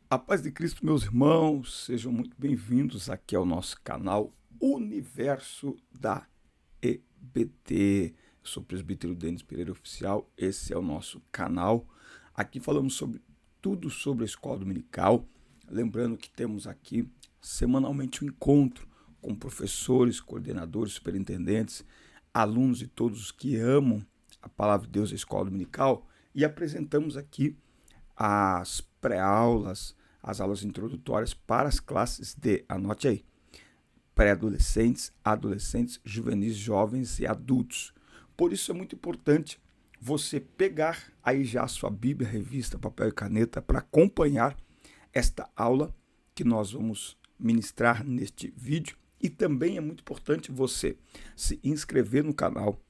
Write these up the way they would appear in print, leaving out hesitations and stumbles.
A paz de Cristo, meus irmãos, sejam muito bem-vindos aqui ao nosso canal Universo da EBD. Eu sou o presbítero Denis Pereira Oficial, esse é o nosso canal. Aqui falamos sobre tudo sobre a escola dominical. Lembrando que temos aqui semanalmente um encontro com professores, coordenadores, superintendentes, alunos e todos os que amam a palavra de Deus e a escola dominical e apresentamos aqui as pré-aulas, as aulas introdutórias para as classes de, anote aí, pré-adolescentes, adolescentes, juvenis, jovens e adultos. Por isso é muito importante você pegar aí já a sua Bíblia, revista, papel e caneta para acompanhar esta aula que nós vamos ministrar neste vídeo. E também é muito importante você se inscrever no canal,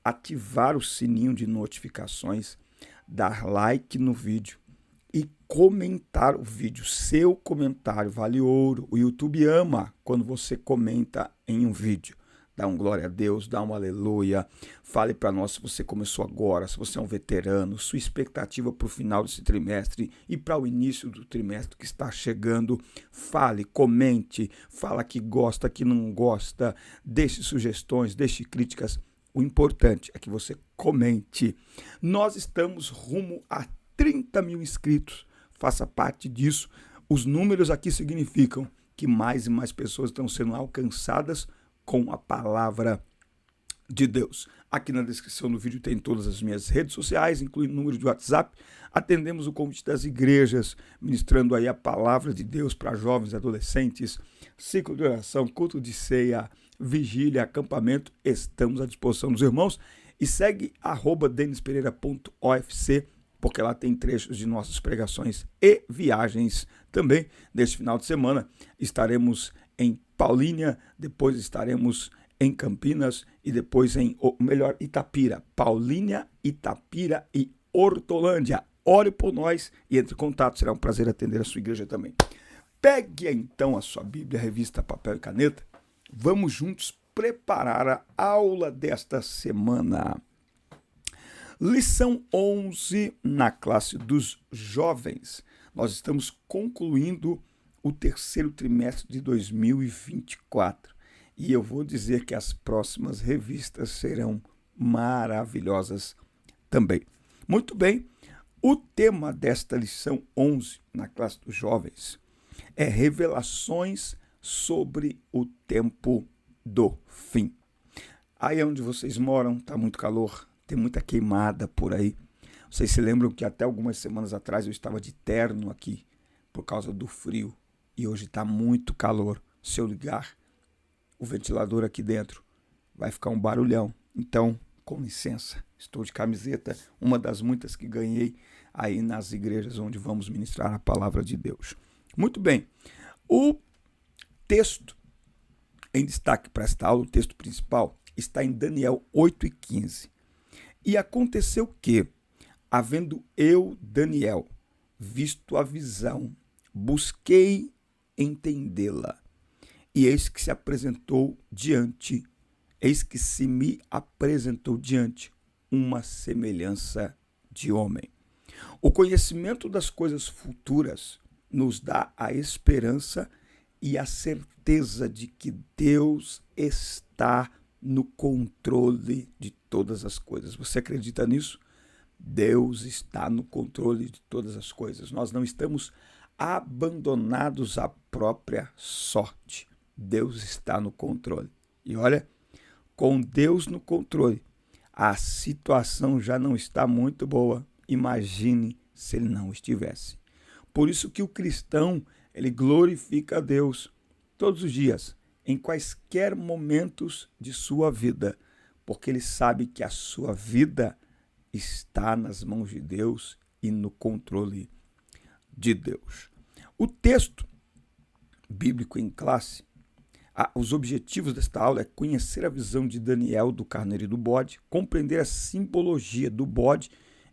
ativar o sininho de notificações, dar like no vídeo e comentar o vídeo. Seu comentário vale ouro. O YouTube ama quando você comenta em um vídeo. Dá um glória a Deus, dá um aleluia. Fale para nós se você começou agora, se você é um veterano, sua expectativa para o final desse trimestre e para o início do trimestre que está chegando. Fale, comente, fala que gosta, que não gosta, deixe sugestões, deixe críticas. O importante é que você comente. Nós estamos rumo a 30 mil inscritos, faça parte disso. Os números aqui significam que mais e mais pessoas estão sendo alcançadas com a palavra de Deus. Aqui na descrição do vídeo tem todas as minhas redes sociais, incluindo o número de WhatsApp. Atendemos o convite das igrejas, ministrando aí a palavra de Deus para jovens e adolescentes, ciclo de oração, culto de ceia, vigília, acampamento. Estamos à disposição dos irmãos. E segue @denispereira.ofc, porque lá tem trechos de nossas pregações e viagens também. Neste final de semana estaremos em Paulínia, depois estaremos em Campinas e depois Itapira. Paulínia, Itapira e Hortolândia. Ore por nós e entre em contato, será um prazer atender a sua igreja também. Pegue então a sua Bíblia, revista, papel e caneta. Vamos juntos preparar a aula desta semana. Lição 11 na classe dos jovens. Nós estamos concluindo o terceiro trimestre de 2024. E eu vou dizer que as próximas revistas serão maravilhosas também. Muito bem, o tema desta lição 11 na classe dos jovens é revelações sobre o tempo do fim. Aí onde vocês moram está muito calor, tem muita queimada por aí. Vocês se lembram que até algumas semanas atrás eu estava de terno aqui por causa do frio e hoje está muito calor. Se eu ligar o ventilador aqui dentro, vai ficar um barulhão. Então, com licença, estou de camiseta, uma das muitas que ganhei aí nas igrejas onde vamos ministrar a palavra de Deus. Muito bem, o texto em destaque para esta aula, o texto principal, está em Daniel 8:15. E aconteceu que, havendo eu, Daniel, visto a visão, busquei entendê-la. E eis que se me apresentou diante uma semelhança de homem. O conhecimento das coisas futuras nos dá a esperança e a certeza de que Deus está no controle de todas as coisas. Você acredita nisso? Deus está no controle de todas as coisas. Nós não estamos abandonados à própria sorte. Deus está no controle. E olha, com Deus no controle, a situação já não está muito boa. Imagine se ele não estivesse. Por isso que o cristão, ele glorifica a Deus todos os dias, em quaisquer momentos de sua vida, porque ele sabe que a sua vida está nas mãos de Deus e no controle de Deus. O texto bíblico em classe, os objetivos desta aula é conhecer a visão de Daniel do carneiro e do bode, compreender a simbologia do bode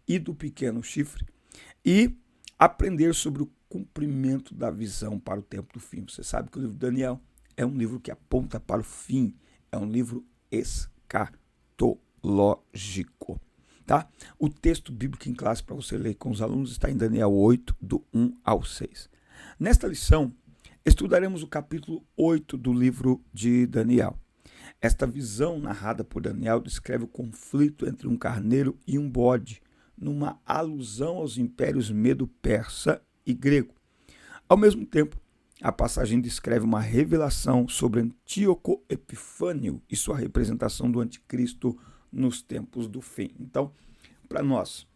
e do pequeno chifre e aprender sobre o cumprimento da visão para o tempo do fim. Você sabe que o livro de Daniel é um livro que aponta para o fim, é um livro escatológico. Tá? O texto bíblico em classe para você ler com os alunos está em Daniel 8, do 1 ao 6. Nesta lição, estudaremos o capítulo 8 do livro de Daniel. Esta visão narrada por Daniel descreve o conflito entre um carneiro e um bode, numa alusão aos impérios medo-persa e grego. Ao mesmo tempo, a passagem descreve uma revelação sobre Antíoco Epifânio e sua representação do anticristo nos tempos do fim. Então, para nós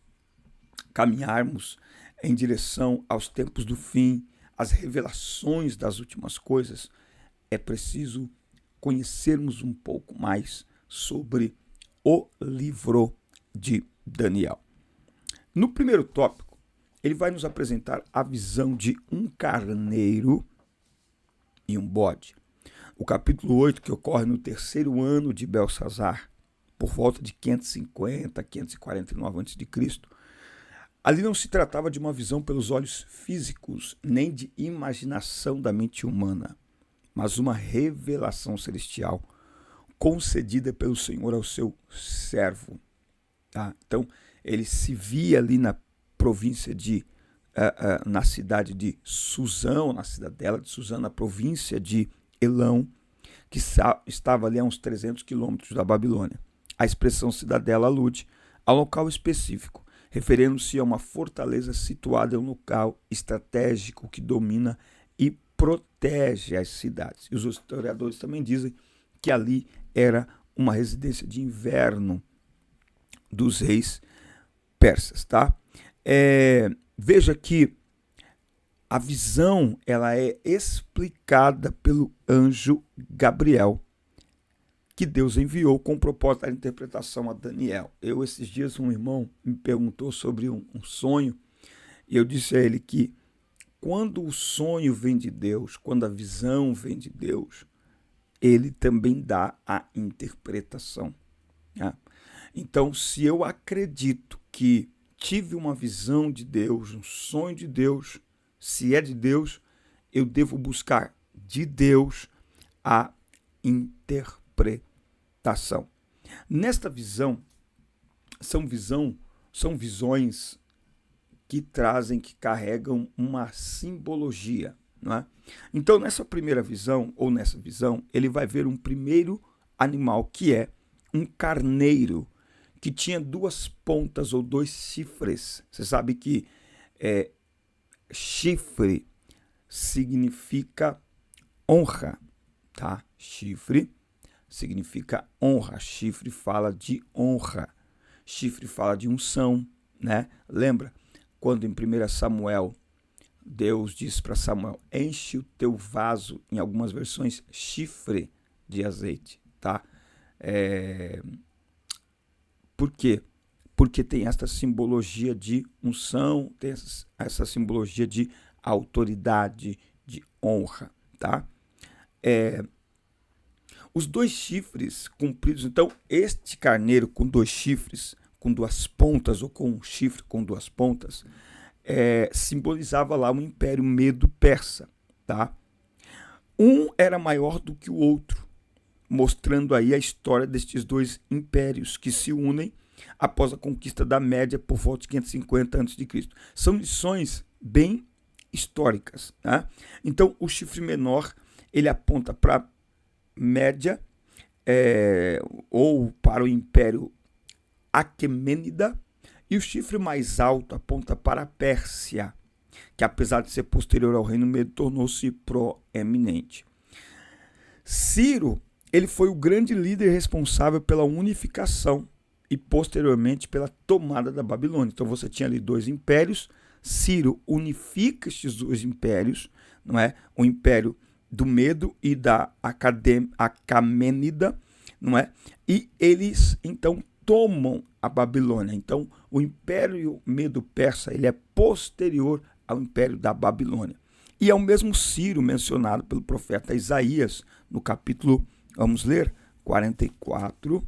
caminharmos em direção aos tempos do fim, às revelações das últimas coisas, é preciso conhecermos um pouco mais sobre o livro de Daniel. No primeiro tópico, ele vai nos apresentar a visão de um carneiro e um bode. O capítulo 8, que ocorre no terceiro ano de Belsazar, por volta de 550, 549 a.C., ali não se tratava de uma visão pelos olhos físicos, nem de imaginação da mente humana, mas uma revelação celestial concedida pelo Senhor ao seu servo. Tá? Então, ele se via ali na província na cidade de Suzão, na cidadela de Suzão, na província de Elão, que estava ali a uns 300 quilômetros da Babilônia. A expressão cidadela alude a local específico, referindo-se a uma fortaleza situada em um local estratégico que domina e protege as cidades. E os historiadores também dizem que ali era uma residência de inverno dos reis persas, tá? Veja que a visão ela é explicada pelo anjo Gabriel, que Deus enviou com o propósito da interpretação a Daniel. Esses dias, um irmão me perguntou sobre um sonho, e eu disse a ele que quando o sonho vem de Deus, quando a visão vem de Deus, ele também dá a interpretação. Tá? Então, se eu acredito que tive uma visão de Deus, um sonho de Deus, se é de Deus, eu devo buscar de Deus a interpretação. Nesta visão, são visões que carregam uma simbologia. Não é? Então, nessa visão, ele vai ver um primeiro animal, que é um carneiro, que tinha duas pontas ou dois chifres. Você sabe que chifre significa honra, tá? Chifre significa honra. Chifre fala de honra. Chifre fala de unção, né? Lembra quando em 1 Samuel, Deus diz para Samuel, enche o teu vaso, em algumas versões, chifre de azeite, tá? Por quê? Porque tem essa simbologia de unção, tem essa simbologia de autoridade, de honra, tá? Os dois chifres compridos, então, este carneiro com dois chifres, com duas pontas, ou com um chifre com duas pontas, simbolizava lá o Império Medo-Persa, tá? Um era maior do que o outro, mostrando aí a história destes dois impérios que se unem após a conquista da Média por volta de 550 a.C. São lições bem históricas. Tá? Então, o chifre menor ele aponta para a Média ou para o Império Aquemênida, e o chifre mais alto aponta para a Pérsia, que apesar de ser posterior ao Reino Medo, tornou-se proeminente. Ciro, ele foi o grande líder responsável pela unificação e posteriormente pela tomada da Babilônia. Então você tinha ali dois impérios, Ciro unifica estes dois impérios, não é? O império do Medo e da Aquemênida, não é? E eles então tomam a Babilônia. Então o império Medo-Persa ele é posterior ao império da Babilônia. E é o mesmo Ciro mencionado pelo profeta Isaías no capítulo, vamos ler, 44,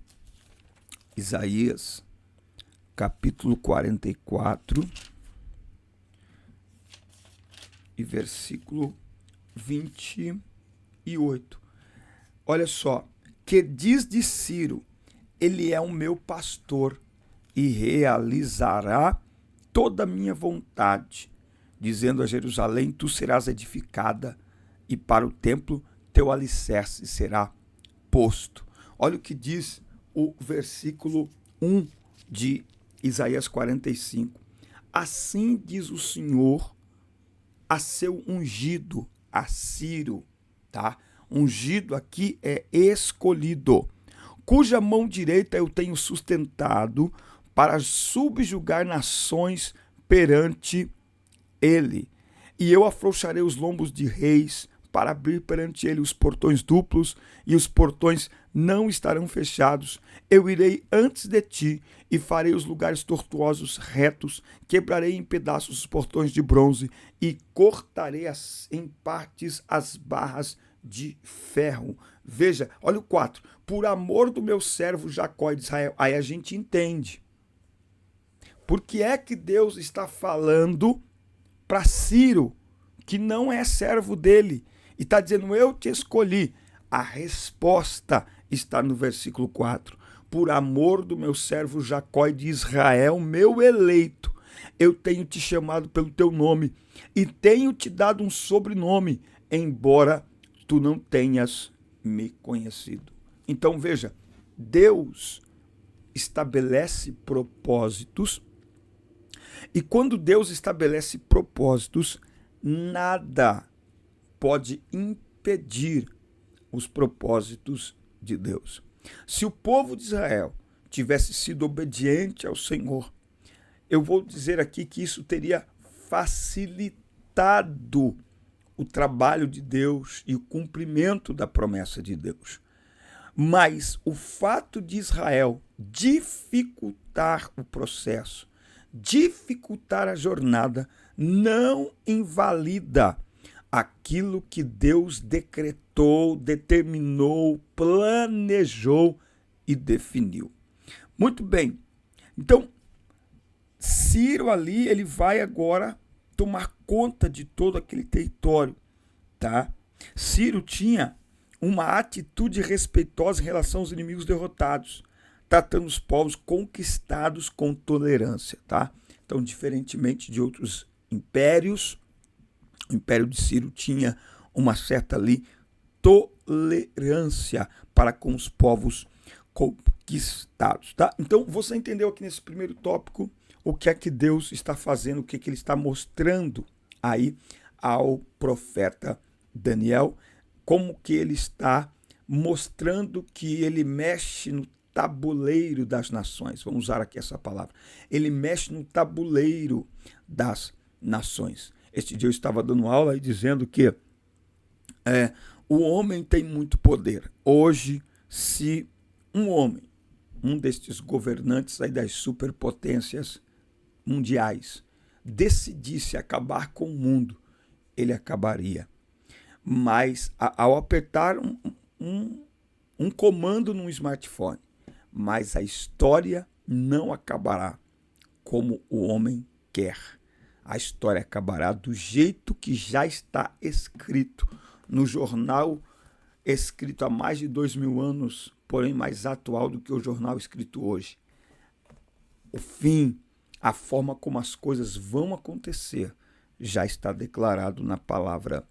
Isaías, capítulo 44, e versículo 28. Olha só, que diz de Ciro, ele é o meu pastor e realizará toda a minha vontade, dizendo a Jerusalém: tu serás edificada, e para o templo teu alicerce será posto. Olha o que diz o versículo 1 de Isaías 45. Assim diz o Senhor a seu ungido, a Ciro, tá? Ungido aqui é escolhido, cuja mão direita eu tenho sustentado para subjugar nações perante ele. E eu afrouxarei os lombos de reis para abrir perante ele os portões duplos, e os portões não estarão fechados. Eu irei antes de ti e farei os lugares tortuosos retos, quebrarei em pedaços os portões de bronze e cortarei em partes as barras de ferro. Veja, olha o 4. Por amor do meu servo Jacó e de Israel. Aí a gente entende. Por que é que Deus está falando para Ciro, que não é servo dele, e está dizendo: eu te escolhi? A resposta está no versículo 4. Por amor do meu servo Jacó e de Israel, meu eleito, eu tenho te chamado pelo teu nome e tenho te dado um sobrenome, embora tu não tenhas me conhecido. Então veja, Deus estabelece propósitos, e quando Deus estabelece propósitos, nada pode impedir os propósitos de Deus. Se o povo de Israel tivesse sido obediente ao Senhor, eu vou dizer aqui que isso teria facilitado o trabalho de Deus e o cumprimento da promessa de Deus. Mas o fato de Israel dificultar o processo, dificultar a jornada, não invalida aquilo que Deus decretou, determinou, planejou e definiu. Muito bem. Então, Ciro ali, ele vai agora tomar conta de todo aquele território, tá? Ciro tinha uma atitude respeitosa em relação aos inimigos derrotados, tratando os povos conquistados com tolerância, tá? Então, diferentemente de outros impérios, o Império de Ciro tinha uma certa ali tolerância para com os povos conquistados, tá? Então, você entendeu aqui nesse primeiro tópico o que é que Deus está fazendo, o que é que ele está mostrando aí ao profeta Daniel, como que ele está mostrando que ele mexe no tabuleiro das nações. Vamos usar aqui essa palavra. Ele mexe no tabuleiro das nações. Este dia eu estava dando aula e dizendo que o homem tem muito poder. Hoje, se um homem, um destes governantes aí das superpotências mundiais, decidisse acabar com o mundo, ele acabaria. Mas ao apertar um comando num smartphone, mas a história não acabará como o homem quer. A história acabará do jeito que já está escrito no jornal escrito há mais de 2000 anos, porém mais atual do que o jornal escrito hoje. O fim, a forma como as coisas vão acontecer, já está declarado na palavra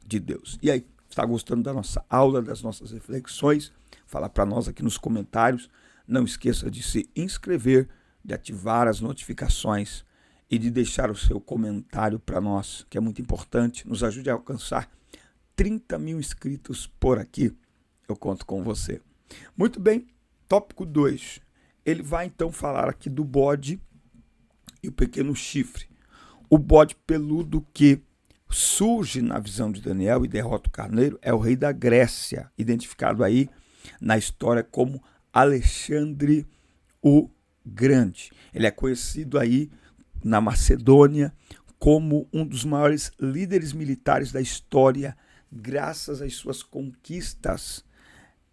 de Deus. E aí, está gostando da nossa aula, das nossas reflexões? Fala para nós aqui nos comentários. Não esqueça de se inscrever, de ativar as notificações e de deixar o seu comentário para nós, que é muito importante. Nos ajude a alcançar 30 mil inscritos por aqui. Eu conto com você. Muito bem, tópico 2. Ele vai então falar aqui do bode e o pequeno chifre. O bode peludo que surge na visão de Daniel e derrota o carneiro é o rei da Grécia, identificado aí na história como Alexandre o Grande. Ele é conhecido aí na Macedônia como um dos maiores líderes militares da história, graças às suas conquistas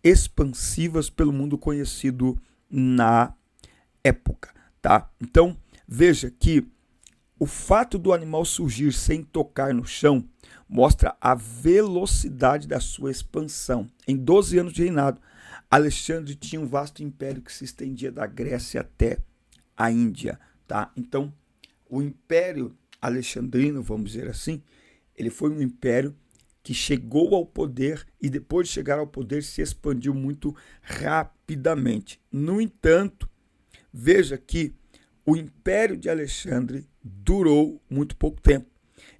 expansivas pelo mundo conhecido na época, tá? Então, veja que o fato do animal surgir sem tocar no chão mostra a velocidade da sua expansão. Em 12 anos de reinado, Alexandre tinha um vasto império que se estendia da Grécia até a Índia, tá? Então, o império alexandrino, vamos dizer assim, ele foi um império que chegou ao poder e depois de chegar ao poder se expandiu muito rapidamente. No entanto, veja que o Império de Alexandre durou muito pouco tempo.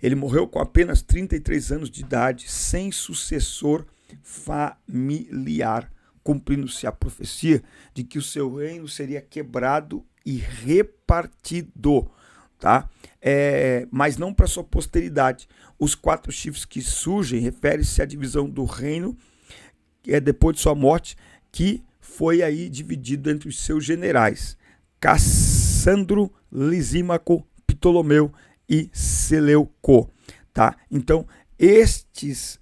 Ele morreu com apenas 33 anos de idade, sem sucessor familiar, cumprindo-se a profecia de que o seu reino seria quebrado e repartido, tá? Mas não para sua posteridade. Os 4 chifres que surgem refere-se à divisão do reino depois de sua morte, que foi aí dividido entre os seus generais, Cassandro, Lisímaco, Ptolomeu e Seleuco, tá? Então, estes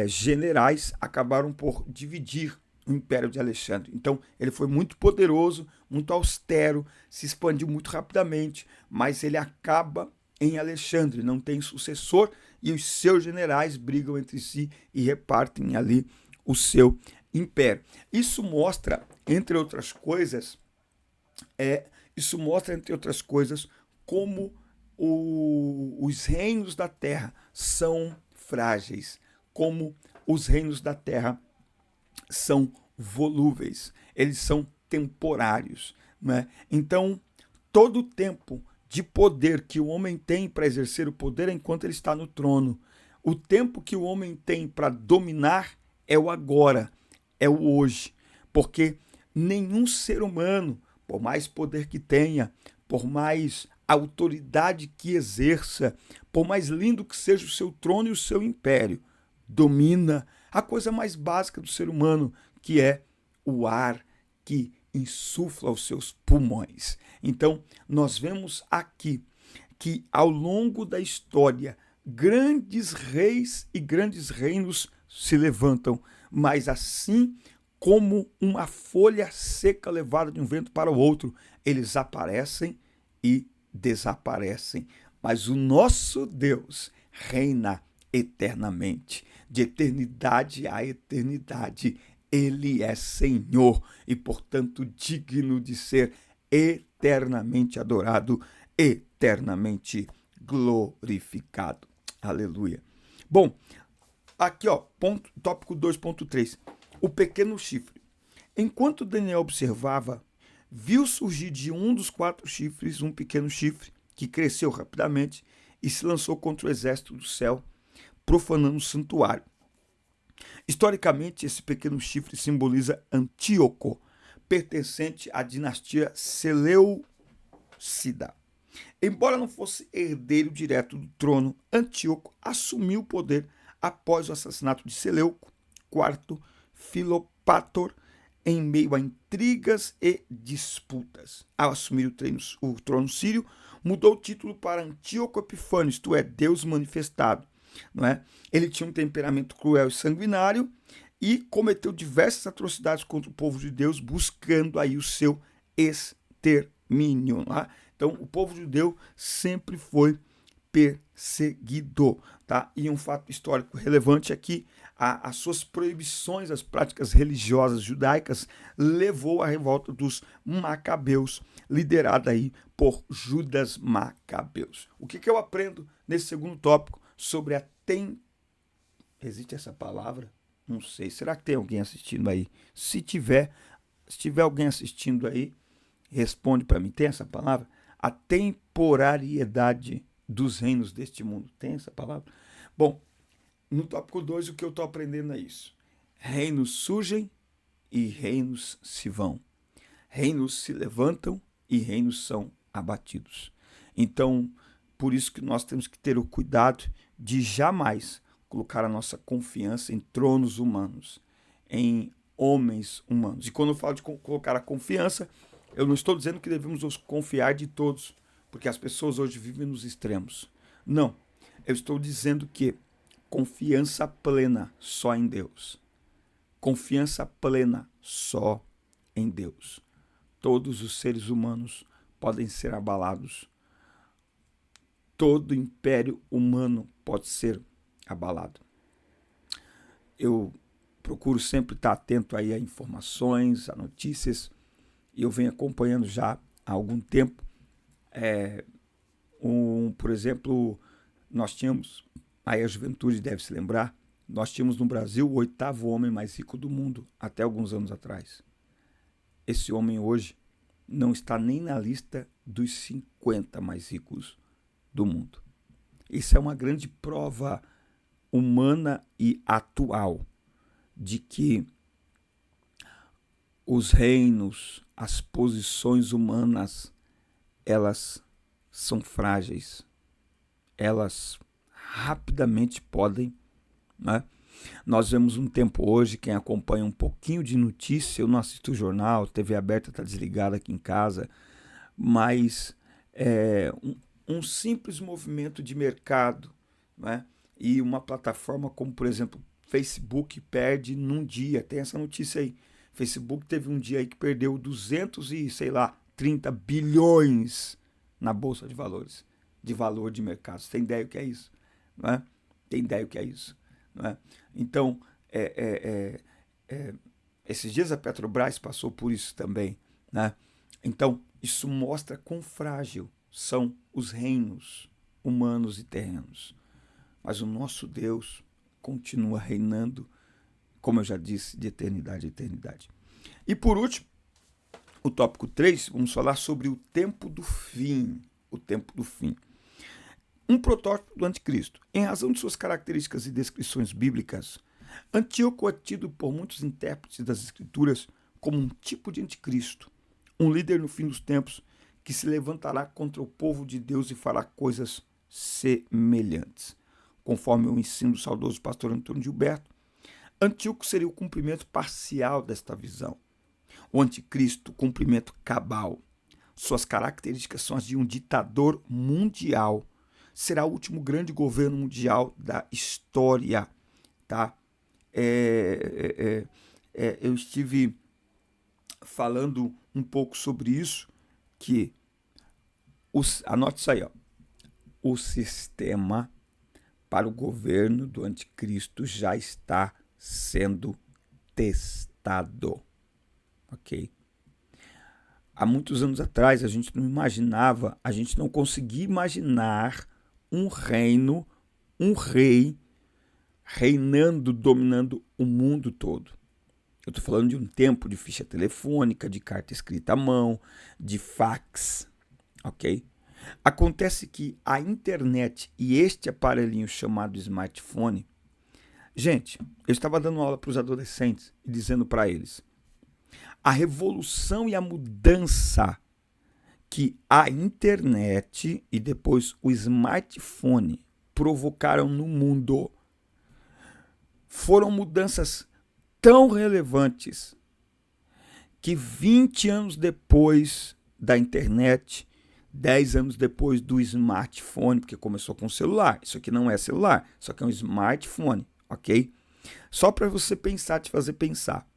generais acabaram por dividir o Império de Alexandre. Então, ele foi muito poderoso, muito austero, se expandiu muito rapidamente, mas ele acaba em Alexandre, não tem sucessor e os seus generais brigam entre si e repartem ali o seu império. Isso mostra, entre outras coisas, como os reinos da terra são frágeis, como os reinos da terra são volúveis, eles são temporários, né? Então, todo o tempo de poder que o homem tem para exercer o poder é enquanto ele está no trono. O tempo que o homem tem para dominar é o agora, é o hoje, porque nenhum ser humano, por mais poder que tenha, por mais autoridade que exerça, por mais lindo que seja o seu trono e o seu império, domina a coisa mais básica do ser humano, que é o ar que insufla os seus pulmões. Então, nós vemos aqui que ao longo da história, grandes reis e grandes reinos se levantam, mas assim como uma folha seca levada de um vento para o outro, eles aparecem e desaparecem. Mas o nosso Deus reina eternamente, de eternidade a eternidade. Ele é Senhor e, portanto, digno de ser eternamente adorado, eternamente glorificado. Aleluia. Bom, aqui, tópico 2.3. O pequeno chifre. Enquanto Daniel observava, viu surgir de um dos 4 chifres um pequeno chifre que cresceu rapidamente e se lançou contra o exército do céu, profanando o santuário. Historicamente, esse pequeno chifre simboliza Antíoco, pertencente à dinastia Seleucida. Embora não fosse herdeiro direto do trono, Antíoco assumiu o poder após o assassinato de Seleuco IV Filopátor, em meio a intrigas e disputas. Ao assumir o trono sírio, mudou o título para Antíoco Epifânio, isto é, Deus manifestado. Não é? Ele tinha um temperamento cruel e sanguinário e cometeu diversas atrocidades contra o povo de Deus, buscando aí o seu extermínio. Não é? Então, o povo judeu sempre foi perseguido. Tá? E um fato histórico relevante é que as suas proibições às práticas religiosas judaicas levou à revolta dos Macabeus, liderada aí por Judas Macabeus. O que eu aprendo nesse segundo tópico sobre a Existe essa palavra? Não sei. Será que tem alguém assistindo aí? Se tiver alguém assistindo aí, responde para mim. Tem essa palavra? A temporariedade dos reinos deste mundo. Tem essa palavra? Bom, no tópico 2, o que eu estou aprendendo é isso. Reinos surgem e reinos se vão. Reinos se levantam e reinos são abatidos. Então, por isso que nós temos que ter o cuidado de jamais colocar a nossa confiança em tronos humanos, em homens humanos. E quando eu falo de colocar a confiança, eu não estou dizendo que devemos confiar de todos, porque as pessoas hoje vivem nos extremos. Não, eu estou dizendo que confiança plena só em Deus. Confiança plena só em Deus. Todos os seres humanos podem ser abalados. Todo império humano pode ser abalado. Eu procuro sempre estar atento aí a informações, a notícias, e eu venho acompanhando já há algum tempo Por exemplo, nós tínhamos, aí a juventude deve se lembrar, nós tínhamos no Brasil o 8º homem mais rico do mundo, até alguns anos atrás. Esse homem hoje não está nem na lista dos 50 mais ricos do mundo. Isso é uma grande prova humana e atual de que os reinos, as posições humanas, elas são frágeis. Elas rapidamente podem, né? Nós vemos um tempo hoje, quem acompanha um pouquinho de notícia, eu não assisto o jornal, TV aberta está desligada aqui em casa, mas um simples movimento de mercado, né? E uma plataforma como, por exemplo, Facebook perde num dia, tem essa notícia aí, Facebook teve um dia aí que perdeu 30 bilhões na Bolsa de Valores, de valor de mercado. Você tem ideia o que é isso? Não é? Tem ideia o que é isso? Não é? Então, esses dias a Petrobras passou por isso também, né? Então, isso mostra quão frágil são os reinos humanos e terrenos. Mas o nosso Deus continua reinando, como eu já disse, de eternidade a eternidade. E por último, o tópico 3, vamos falar sobre o tempo do fim. O tempo do fim. Um protótipo do anticristo. Em razão de suas características e descrições bíblicas, Antíoco é tido por muitos intérpretes das escrituras como um tipo de anticristo, um líder no fim dos tempos que se levantará contra o povo de Deus e fará coisas semelhantes. Conforme o ensino do saudoso pastor Antônio Gilberto, Antíoco seria o cumprimento parcial desta visão. O anticristo, cumprimento cabal. Suas características são as de um ditador mundial. Será o último grande governo mundial da história. Tá? Eu estive falando um pouco sobre isso, que anote isso aí, ó, o sistema para o governo do anticristo já está sendo testado. Ok? Há muitos anos atrás a gente não conseguia imaginar um reino, um rei reinando, dominando o mundo todo. Eu estou falando de um tempo de ficha telefônica, de carta escrita à mão, de fax, ok? Acontece que a internet e este aparelhinho chamado smartphone, gente, eu estava dando aula para os adolescentes e dizendo para eles, a revolução e a mudança que a internet e depois o smartphone provocaram no mundo foram mudanças tão relevantes que 20 anos depois da internet, 10 anos depois do smartphone, porque começou com o celular, isso aqui não é celular, isso aqui é um smartphone, ok? Só para você pensar, te fazer pensar.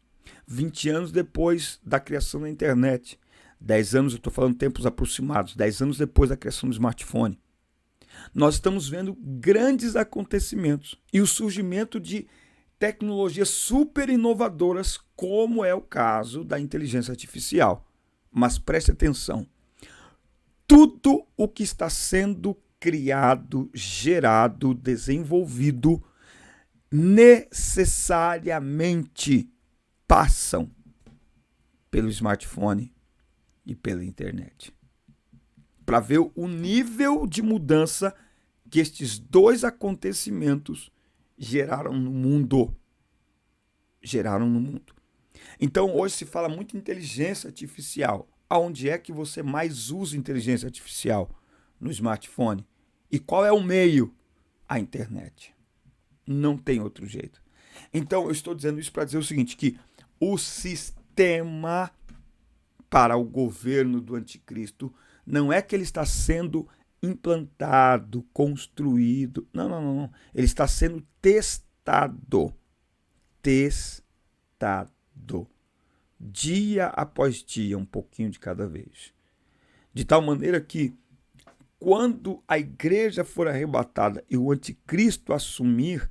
20 anos depois da criação da internet, 10 anos, eu estou falando tempos aproximados, 10 anos depois da criação do smartphone, nós estamos vendo grandes acontecimentos e o surgimento de tecnologias super inovadoras, como é o caso da inteligência artificial. Mas preste atenção, tudo o que está sendo criado, gerado, desenvolvido, necessariamente passam pelo smartphone e pela internet. Para ver o nível de mudança que estes dois acontecimentos geraram no mundo. Então, hoje se fala muito em inteligência artificial. Aonde é que você mais usa inteligência artificial? No smartphone. E qual é o meio? A internet. Não tem outro jeito. Então, eu estou dizendo isso para dizer o seguinte, que o sistema para o governo do anticristo não é que ele está sendo implantado, construído. Não. Ele está sendo testado. Dia após dia, um pouquinho de cada vez. De tal maneira que, quando a igreja for arrebatada e o anticristo assumir,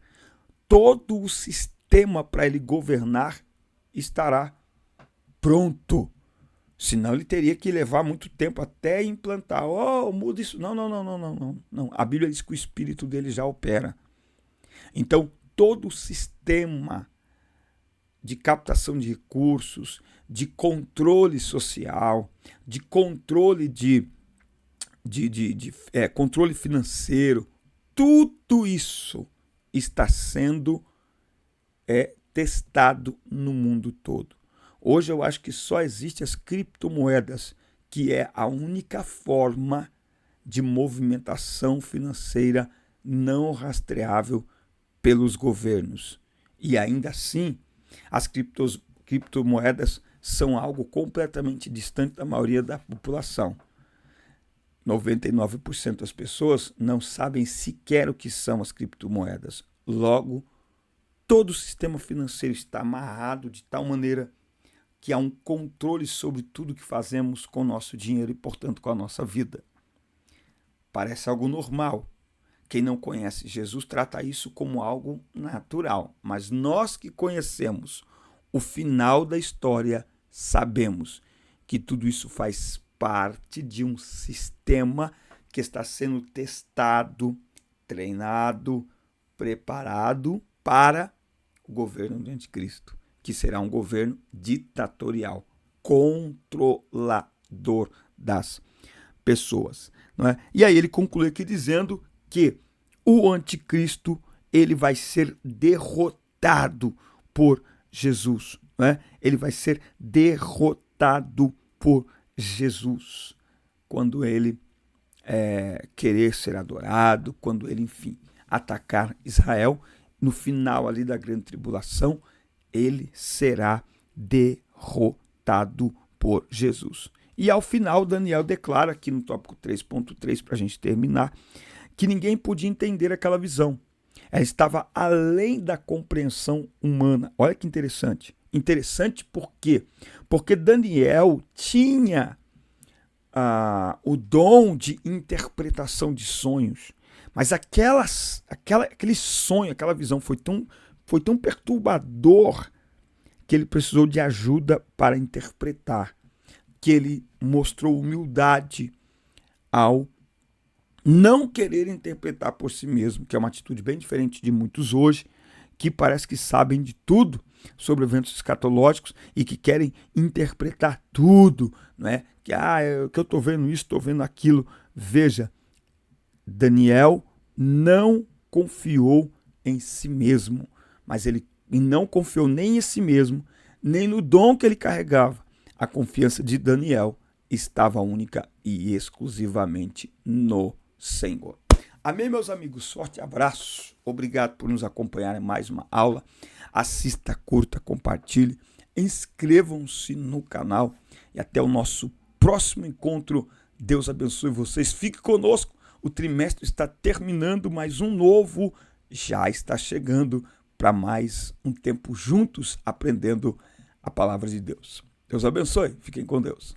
todo o sistema para ele governar estará pronto. Senão ele teria que levar muito tempo até implantar. Oh, muda isso. Não, não, não, não, não, não, não. A Bíblia diz que o espírito dele já opera. Então, todo o sistema de captação de recursos, de controle social, de controle controle financeiro, tudo isso está sendo testado no mundo todo. Hoje eu acho que só existem as criptomoedas, que é a única forma de movimentação financeira não rastreável pelos governos. E ainda assim, as criptomoedas são algo completamente distante da maioria da população. 99% das pessoas não sabem sequer o que são as criptomoedas. Logo, todo o sistema financeiro está amarrado de tal maneira que há um controle sobre tudo que fazemos com o nosso dinheiro e, portanto, com a nossa vida. Parece algo normal. Quem não conhece Jesus trata isso como algo natural. Mas nós que conhecemos o final da história, sabemos que tudo isso faz parte de um sistema que está sendo testado, treinado, preparado para o governo do Anticristo, que será um governo ditatorial, controlador das pessoas. Não é? E aí ele conclui aqui dizendo que o Anticristo ele vai ser derrotado por Jesus. Não é? Ele vai ser derrotado por Jesus quando ele querer ser adorado, quando ele, enfim, atacar Israel. No final ali da grande tribulação, ele será derrotado por Jesus. E ao final, Daniel declara aqui no tópico 3.3, para a gente terminar, que ninguém podia entender aquela visão. Ela estava além da compreensão humana. Olha que interessante. Interessante por quê? Porque Daniel tinha o dom de interpretação de sonhos. Mas aquele sonho, aquela visão foi tão perturbador que ele precisou de ajuda para interpretar, que ele mostrou humildade ao não querer interpretar por si mesmo, que é uma atitude bem diferente de muitos hoje, que parece que sabem de tudo sobre eventos escatológicos e que querem interpretar tudo, não é? Que eu estou vendo isso, estou vendo aquilo. Veja, Daniel não confiou em si mesmo, mas ele não confiou nem em si mesmo, nem no dom que ele carregava. A confiança de Daniel estava única e exclusivamente no Senhor. Amém, meus amigos? Forte abraço. Obrigado por nos acompanhar em mais uma aula. Assista, curta, compartilhe. Inscrevam-se no canal e até o nosso próximo encontro. Deus abençoe vocês. Fique conosco. O trimestre está terminando, mas um novo já está chegando para mais um tempo juntos aprendendo a palavra de Deus. Deus abençoe. Fiquem com Deus.